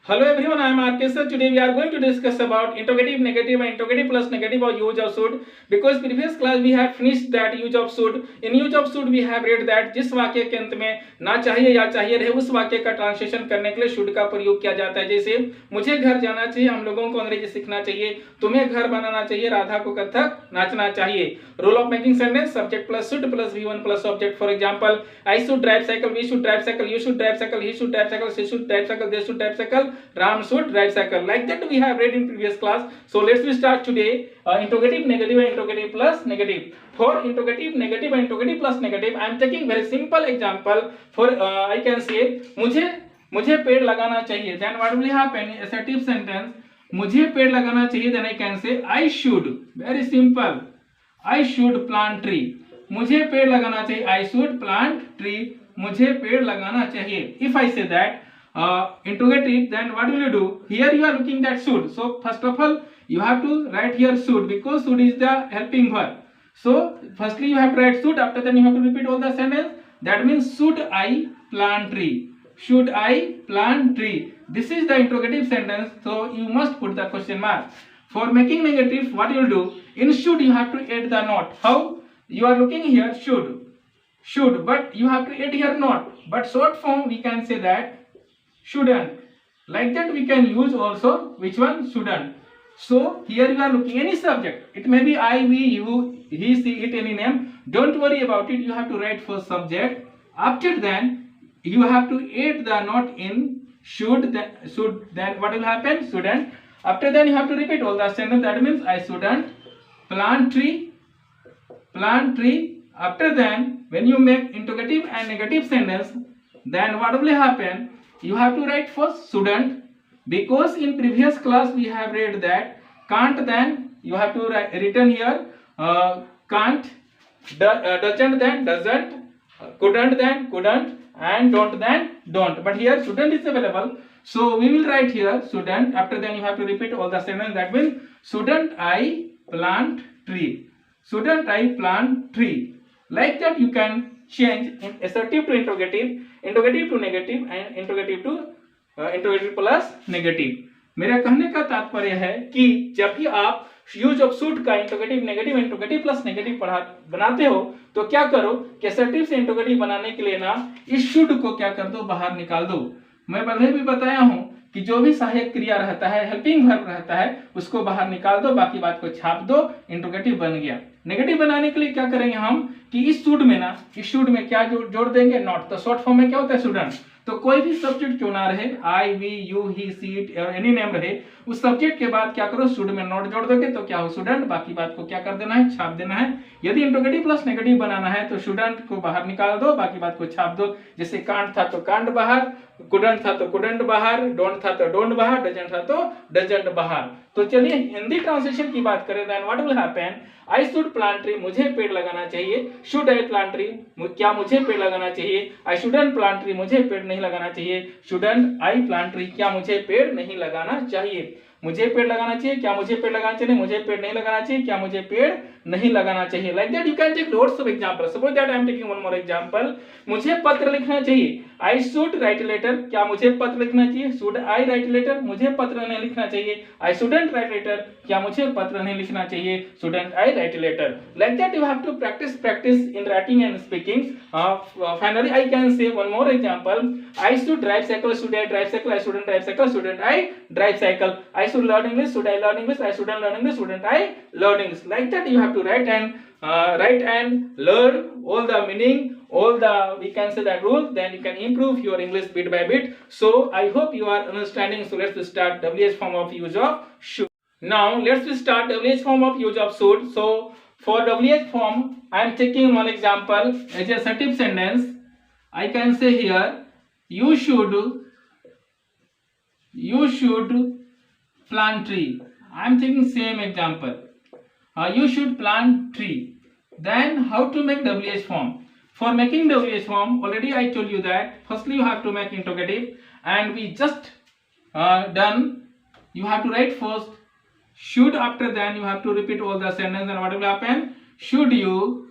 Hello everyone, I am RK sir. Today we are going to discuss about interrogative, negative and interrogative plus negative or use of should. Because previous class we have finished that use of should. In use of should we have read that जिस वाक्य के अंत में ना चाहिए या चाहिए रहे उस वाक्य का ट्रांसलेशन करने के लिए should का प्रयोग किया जाता है। जैसे मुझे घर जाना चाहिए, हम लोगों को अंग्रेजी सीखना चाहिए, तुम्हें घर बनाना चाहिए, राधा को कथक नाचना चाहिए। Rule of making sentence subject plus should plus V1 plus object. For example, I should drive cycle, we should drive cycle, you should drive cycle, he should drive cycle, she should drive cycle, they should drive cycle, Ram should drive cycle. Like that we have read in previous class. So let's start today. Interrogative, negative and interrogative plus negative. For interrogative, negative and interrogative plus negative, I am taking very simple example. For I can say मुझे पेड़ लगाना चाहिए. Then what will happen? Assertive sentence. मुझे पेड़ लगाना चाहिए. Then I can say I should. Very simple. I should plant tree. मुझे पेड़ लगाना चाहिए. I should plant tree. मुझे पेड़ लगाना चाहिए. If I say that interrogative, then what will you do? Here you are looking that should. So first of all you have to write here should, because should is the helping verb. So firstly you have to write should, after then you have to repeat all the sentence. That means should I plant tree, should I plant tree. This is the interrogative sentence, so you must put the question mark. For making negative, what you will do? In should you have to add the not. How? You are looking here should, but you have to add here not. But short form we can say that shouldn't. Like that we can use also which one? Shouldn't. So here you are looking any subject. It may be I, we, you, he, she, it, any name. Don't worry about it. You have to write for subject. After then you have to add the not in should. Then what will happen? Shouldn't. After then you have to repeat all the sentence. That means I shouldn't plant tree. Plant tree. After then when you make interrogative and negative sentence, then what will happen? You have to write first shouldn't, because in previous class we have read that can't, then you have to written here can't, doesn't then doesn't, couldn't then couldn't, and don't then don't. But here shouldn't is available, so we will write here shouldn't. After then you have to repeat all the sentence. That means shouldn't I plant tree, shouldn't I plant tree. Like that you can change in assertive to interrogative, interrogative to negative and interrogative to interrogative plus negative. मेरा कहने का तात्पर्य है कि जब भी आप use of should का interrogative, negative, interrogative plus negative बनाते हो तो क्या करो कि असर्टिव से इंटरोगेटिव बनाने के लिए ना इस शुड को क्या कर दो, बाहर निकाल दो। मैं पहले भी बताया हूं कि जो भी सहायक क्रिया रहता है, हेल्पिंग वर्ब रहता है, उसको बाहर निकाल दो, बाकी बात को छाप दो, इंटरोगेटिव बन गया। नेगेटिव बनाने के लिए क्या करेंगे हम कि इस शुड में ना, इस शुड में क्या जोड़ देंगे? नॉट। तो शॉर्ट फॉर्म में क्या होता है? शुडंट। तो कोई भी सब्जेक्ट क्यों ना रहे, I, we, you, he, she, it और एनी नेम रहे, उस सब्जेक्ट के बाद क्या करो? शुड में नॉट जोड़ दोगे तो क्या हो? शुडंट। बाकी बात को क्या कर देना है? छाप देना है। यदि इंटरोगेटिव प्लस नेगेटिव बनाना है तो शुडंट को बाहर निकाल दो, बाकी बात को छाप दो। जैसे कांट था तो कांट बाहर, कुडंट था तो कुडंट बाहर, डोंट था तो डोंट बाहर, डजंट था तो डजंट बाहर। तो चलिए हिंदी ट्रांसलेशन की बात करें। Then what will happen? I should plant tree, मुझे पेड़ लगाना चाहिए। शुड आई प्लांट ट्री, क्या मुझे पेड़ लगाना चाहिए? आई शुडंट प्लांट ट्री, मुझे पेड़ नहीं लगाना चाहिए। शुडंट आई प्लांट ट्री, क्या मुझे पेड़ नहीं लगाना चाहिए? मुझे पेड़ लगाना चाहिए, क्या मुझे पेड़ लगाना चाहिए? मुझे पेड़ नहीं लगाना चाहिए, क्या मुझे पेड़ नहीं लगाना चाहिए? Like that you can take lots of examples. Suppose that I am taking one more example. मुझे पत्र लिखना चाहिए। I should write a letter, क्या मुझे पत्र लिखना चाहिए? Should I write a letter, मुझे पत्र नहीं लिखना चाहिए। I shouldn't write a letter, क्या मुझे पत्र नहीं लिखना चाहिए? Shouldn't I write a letter? Like that you have to practice in writing and speaking. Finally I can say one more example. I should drive cycle, should I drive cycle? I shouldn't drive cycle, shouldn't I drive cycle? I should learn English, should I learn English? I shouldn't learn English, shouldn't I learn English? Like that you have to write and learn all the meaning, all the, we can say, that rules. Then you can improve your English bit by bit. So I hope you are understanding. So let's start WH form of use of should. Now let's start WH form of use of should. So for WH form I am taking one example as a assertive sentence. I can say here you should plant tree. I am taking same example. You should plant tree. Then how to make WH form? For making WH form, already I told you that firstly you have to make interrogative, and we just done. You have to write first should, after then you have to repeat all the sentence, and what will happen? Should you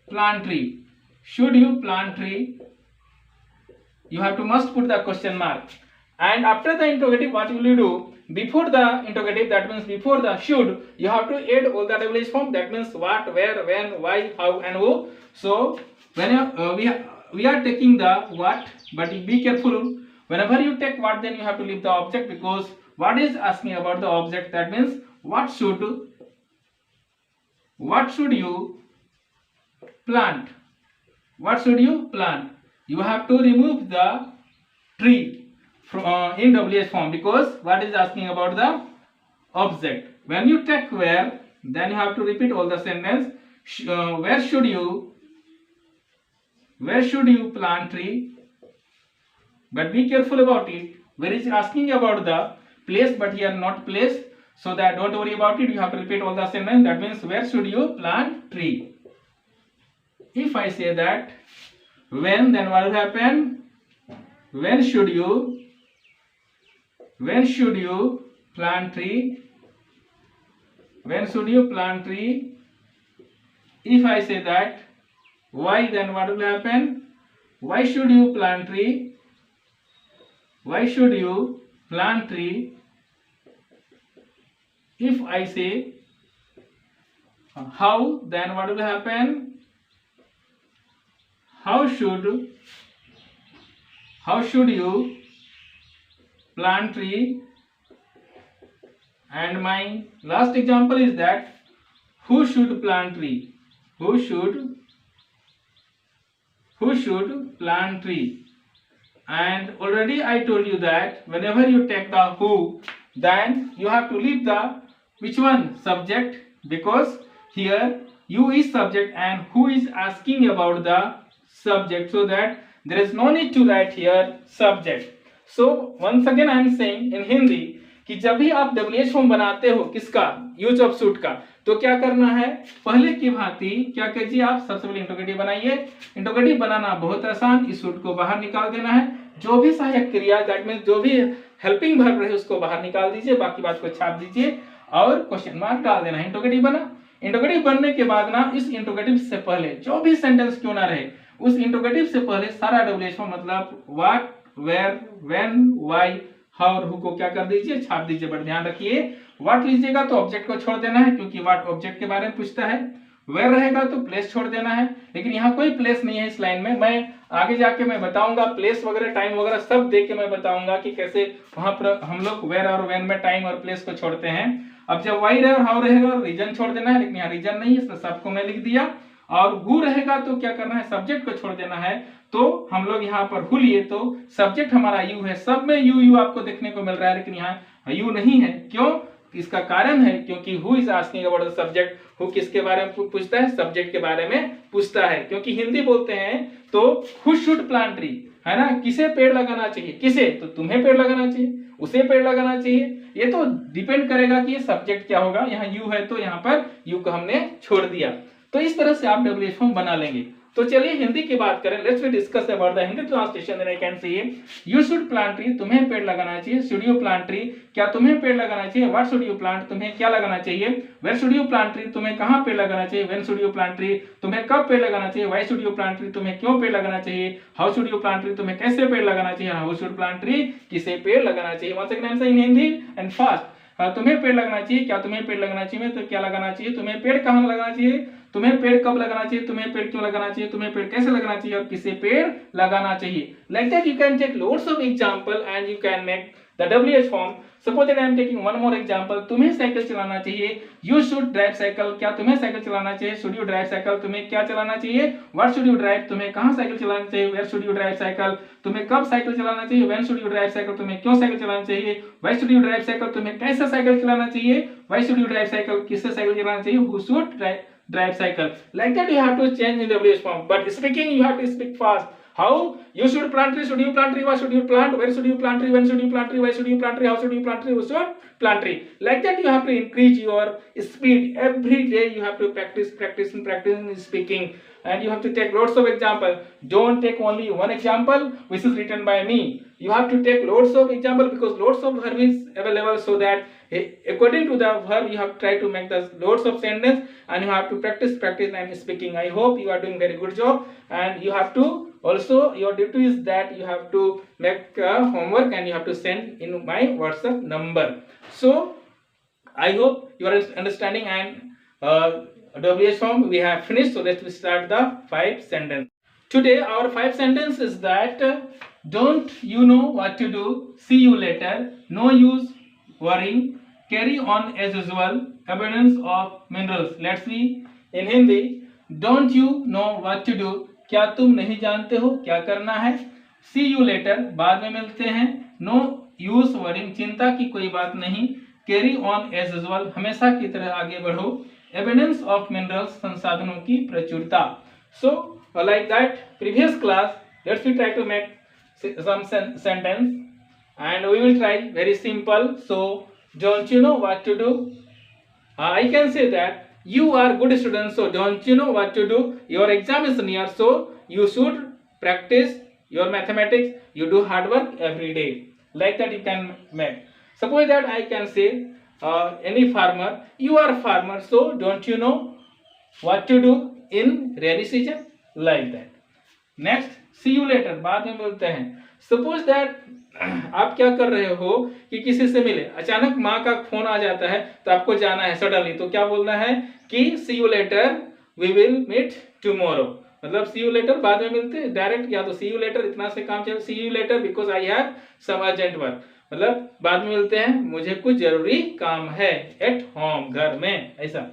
plant tree? Should you plant tree? You have to must put the question mark. And after the interrogative, what will you do? Before the interrogative, that means before the should, you have to add all the WH form. That means what, where, when, why, how, and who. So when we are taking the what, but be careful. Whenever you take what, then you have to leave the object, because what is asking about the object. That means what should you plant? What should you plant? You have to remove the tree from in WH form, because what is asking about the object. When you take where, then you have to repeat all the sentence. Where should you plant tree? But be careful about it. Where is asking about the place, but here not place. So that don't worry about it. You have to repeat all the sentence. That means where should you plant tree? If I say that when, then what will happen? When should you plant tree? When should you plant tree? If I say that why, then what will happen? Why should you plant tree? Why should you plant tree? If I say how, then what will happen? How should you plant tree? And my last example is that who should plant tree? Who should plant tree? And already I told you that whenever you take the who, then you have to leave the which one? Subject, because here you is subject and who is asking about the subject, so that there is no need to write here subject. So once again I am saying in Hindi कि जब भी आप WH form बनाते हो किसका, use of suit का, तो क्या करना है, पहले की भांति क्या कीजिए आप, सबसे पहले इंट्रोगेटिव बनाइए। इंट्रोगेटिव बनाना बहुत आसान, इस सूट को बाहर निकाल देना है, जो भी सहायक क्रिया दैट मींस जो भी हेल्पिंग वर्ब रहे उसको बाहर निकाल दीजिए, बाकी बात को छाप दीजिए और क्वेश्चन मार्क डाल देना है। इंट्रोगेटिव बना। इंट्रोगेटिव बनने के बाद ना इस इंट्रोगेटिव से पहले जो भी सेंटेंस क्यों ना रहे, उस इंट्रोगेटिव से पहले सारा WH फॉर्म मतलब what, where, when, why, how और हु को क्या कर दीजिए, छाप दीजिए। बट ध्यान रखिए व्हाट लीजिएगा तो ऑब्जेक्ट को छोड़ देना है, क्योंकि व्हाट ऑब्जेक्ट के बारे में पूछता है। वेयर रहेगा तो प्लेस छोड़ देना है, लेकिन यहाँ कोई प्लेस नहीं है इस लाइन में। मैं आगे जाके मैं बताऊंगा प्लेस वगैरह टाइम वगैरह सब देके मैं बताऊंगा कि कैसे वहां पर हम लोग वेयर और व्हेन में टाइम और प्लेस को छोड़ते हैं। अब जब वाई रहे और हाउ रहेगा रीजन छोड़ देना है, लेकिन यहाँ रीजन नहीं है इसलिए सबको मैं लिख दिया। और हु रहेगा तो क्या करना है, सब्जेक्ट को छोड़ देना है। तो हम लोग यहाँ पर हु लिए तो सब्जेक्ट हमारा यू है, सब में यू आपको देखने को मिल रहा है, लेकिन यहाँ यू नहीं है। क्यों? इसका कारण है क्योंकि who is asking about the subject. Who किसके बारे में पूछता है, सब्जेक्ट के बारे में पूछता है। क्योंकि हिंदी बोलते हैं तो हु शुड प्लांट ट्री, है ना, किसे पेड़ लगाना चाहिए, किसे, तो तुम्हें पेड़ लगाना चाहिए, उसे पेड़ लगाना चाहिए। ये तो डिपेंड करेगा कि ये सब्जेक्ट क्या होगा। यहाँ यू है तो यहाँ पर यू को हमने छोड़ दिया। तो इस तरह से आप WH फॉर्म बना लेंगे। तो चलिए हिंदी की बात करें। Let's we discuss about the Hindi translation. Then I can say you should plant tree, तुम्हें पेड़ लगाना चाहिए। शुड यू प्लांट ट्री, क्या तुम्हें पेड़ लगाना चाहिए। व्हाट शुड यू प्लांट, तुम्हें क्या लगाना चाहिए। Where should you plant tree, तुम्हें कहां पेड़ लगाना चाहिए। When should you plant tree, तुम्हें कब पेड़ लगाना चाहिए। Why should you plant tree, तुम्हें क्यों पेड़ लगाना चाहिए। How should you plant tree, तुम्हें कैसे पेड़ लगाना चाहिए। हाउ शुड प्लांट ट्री, किसे पेड़ लगाना चाहिए। Once again I am saying in Hindi and fast. तुम्हें पेड़ लगाना चाहिए, क्या तुम्हें पेड़ लगाना चाहिए, तो क्या लगाना चाहिए। तुम्हें पेड़ कहां लगाना चाहिए, तुम्हें पेड़ कब लगाना चाहिए, तुम्हें पेड़ क्यों लगाना चाहिए, तुम्हें पेड़ कैसे लगाना चाहिए और किसे पेड़ लगाना चाहिए। Like that you can take lots of example and you can make the WH form. Suppose that I am taking one more example. तुम्हें साइकिल चलाना चाहिए, यू शुड ड्राइव साइकिल, क्या तुम्हें साइकिल चलाना चाहिए। शुड यू ड्राइव साइकिल, तुम्हें क्या चलाना चाहिए। व्हाट शुड यू ड्राइव, तुम्हें कहां साइकिल चलाना चाहिए। Where should you drive cycle, तुम्हें कब साइकिल चलाना चाहिए। When should you drive cycle, तुम्हें क्यों साइकिल चलाना चाहिए। Why should you drive cycle, तुम्हें कैसे साइकिल चलाना चाहिए। Why should you drive cycle, किससे साइकिल चलाना चाहिए। Who should drive cycle. Like that you have to change in WH form, but speaking you have to speak fast. How? You should plant tree, should you plant tree, what should you plant, where should you plant tree, when should you plant tree, why should you plant tree, how should you plant tree, who should plant tree. Like that you have to increase your speed every day. You have to practice in speaking. and you have to take lots of example. Don't take only one example which is written by me. You have to take lots of example because lots of verb is available, so that according to the verb you have to try to make the lots of sentence, and you have to practice and speaking. I hope you are doing very good job, and you have to also, your duty is that you have to make homework and you have to send in my WhatsApp number. So I hope you are understanding, and WH form we have finished. So let's start the 5 sentence. Today our 5 sentence is that don't you know what to do, see you later, no use worrying, carry on as usual, abundance of minerals. Let's see in Hindi. Don't you know what to do, क्या तुम नहीं जानते हो क्या करना है, सी you letter बाद में मिलते हैं, नो यूज वरिंग चिंता की कोई बात नहीं, कैरी ऑन एज यूजुअल हमेशा की तरह आगे बढ़ो, एविडेंस ऑफ मिनरल्स संसाधनों की प्रचुरता. So like that previous class let's we try to make some sentence and we will try very simple. So don't you know what to do? I can say that you are good student, so don't you know what to do? Your exam is near, so you should practice your mathematics. You do hard work every day. Like that you can make. Suppose that I can say any farmer, you are a farmer, so don't you know what to do in rainy season? Like that. Next, see you later बाद में बोलते हैं. Suppose that आप क्या कर रहे हो कि किसी से मिले, अचानक माँ का फोन आ जाता है तो आपको जाना है सडनली, तो क्या बोलना है कि see you later we will meet tomorrow. मतलब सी यू लेटर बाद में मिलते हैं डायरेक्ट, या तो सी यू लेटर इतना से काम चले, see you later because I have some urgent work, मतलब बाद में मिलते हैं मुझे कुछ जरूरी काम है, एट होम घर में, ऐसा.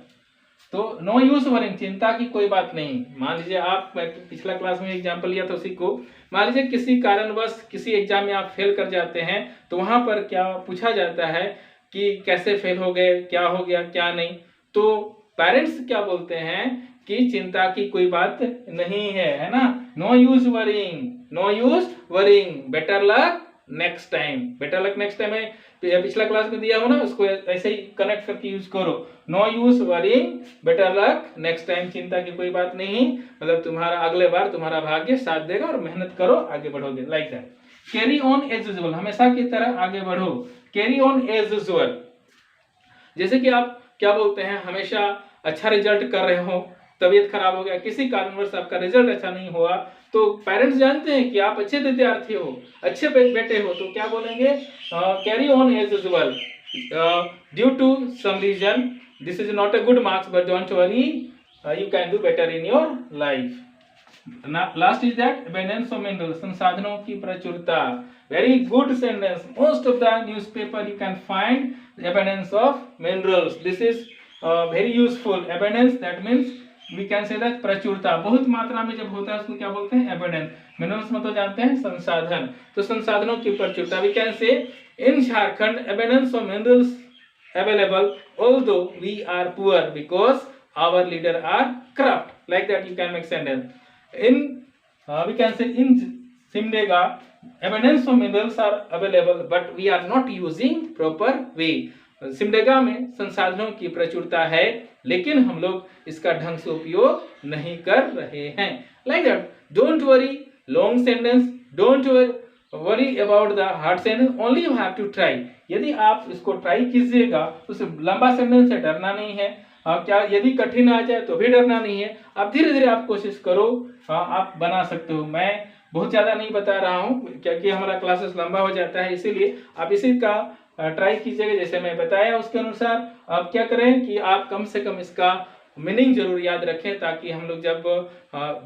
तो नो यूज वरिंग चिंता की कोई बात नहीं. मान लीजिए आप, मैं पिछला क्लास में एग्जांपल लिया था उसी को, मान लीजिए किसी कारणवश किसी एग्जाम में आप फेल कर जाते हैं, तो वहां पर क्या पूछा जाता है कि कैसे फेल हो गए, क्या हो गया क्या नहीं, तो पेरेंट्स क्या बोलते हैं कि चिंता की कोई बात नहीं है ना. No use worrying, no use worrying, better luck next time. Better luck next time है पिछला क्लास में दिया हो ना, उसको ऐसे ही कनेक्ट करके यूज करो. No use worrying, better luck next time, चिंता की कोई बात नहीं, मतलब तुम्हारा अगले बार तुम्हारा भाग्य साथ देगा और मेहनत करो आगे बढ़ोगे. Like that. Carry on as usual हमेशा की तरह आगे बढ़ो. कैरी ऑन एज यूजुअल, जैसे कि आप क्या बोलते हैं, हमेशा अच्छा रिजल्ट कर रहे हो, तबीयत खराब हो गया, किसी कारणवश आपका रिजल्ट अच्छा नहीं हुआ, तो पेरेंट्स जानते हैं कि आप अच्छे विद्यार्थी हो, अच्छे बेटे हो, तो क्या बोलेंगे, carry on as usual due to some reason this is not a good marks but don't worry you can do better in your life. Last is that abundance of minerals संसाधनों की प्रचुरता. Very good sentence. Most of the newspaper you can find abundance of minerals. This is very useful. Abundance that means we can say that प्रचुरता, बहुत मात्रा में जब होता है उसको क्या बोलते हैं, abundance. मिनरल्स में तो जानते हैं संसाधन, तो संसाधनों की प्रचुरता. we can say in Jharkhand abundance of minerals available although we are poor because our leader are corrupt. Like that you can make sentence. In we can say in Simdega abundance of minerals are available but we are not using proper way. Simdega में संसाधनों की प्रचुरता है लेकिन हम लोग इसका ढंग से उपयोग नहीं कर रहे हैं. Like that. Don't worry long sentence, don't worry about the hard sentence, only you have to try. यदि आप इसको ट्राई कीजिएगा तो सिर्फ लंबा सेंटेंस से डरना नहीं है. क्या यदि कठिन आ जाए तो भी डरना नहीं है. आप धीरे धीरे आप कोशिश करो, आप बना सकते हो. मैं बहुत ज्यादा नहीं बता रहा हूँ क्योंकि हमारा क्लासेस लंबा हो जाता है, इसीलिए आप इसी का ट्राई कीजिएगा जैसे मैं बताया उसके अनुसार. आप क्या करें कि आप कम से कम इसका मीनिंग जरूर याद रखें ताकि हम लोग जब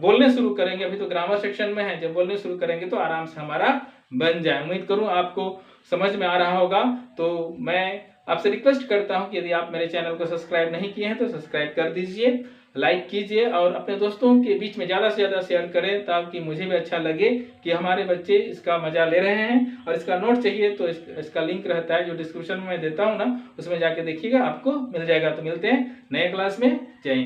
बोलने शुरू करेंगे, अभी तो ग्रामर सेक्शन में है, जब बोलने शुरू करेंगे तो आराम से हमारा बन जाए. उम्मीद करूं आपको समझ में आ रहा होगा. तो मैं आपसे रिक्वेस्ट करता हूं कि यदि आप मेरे चैनल को सब्सक्राइब नहीं किए हैं तो सब्सक्राइब कर दीजिए, लाइक कीजिए और अपने दोस्तों के बीच में ज़्यादा से ज़्यादा शेयर करें ताकि मुझे भी अच्छा लगे कि हमारे बच्चे इसका मजा ले रहे हैं. और इसका नोट चाहिए तो इसका लिंक रहता है जो डिस्क्रिप्शन में देता हूँ ना, उसमें जाके देखिएगा, आपको मिल जाएगा. तो मिलते हैं नए क्लास में. जय हिंद.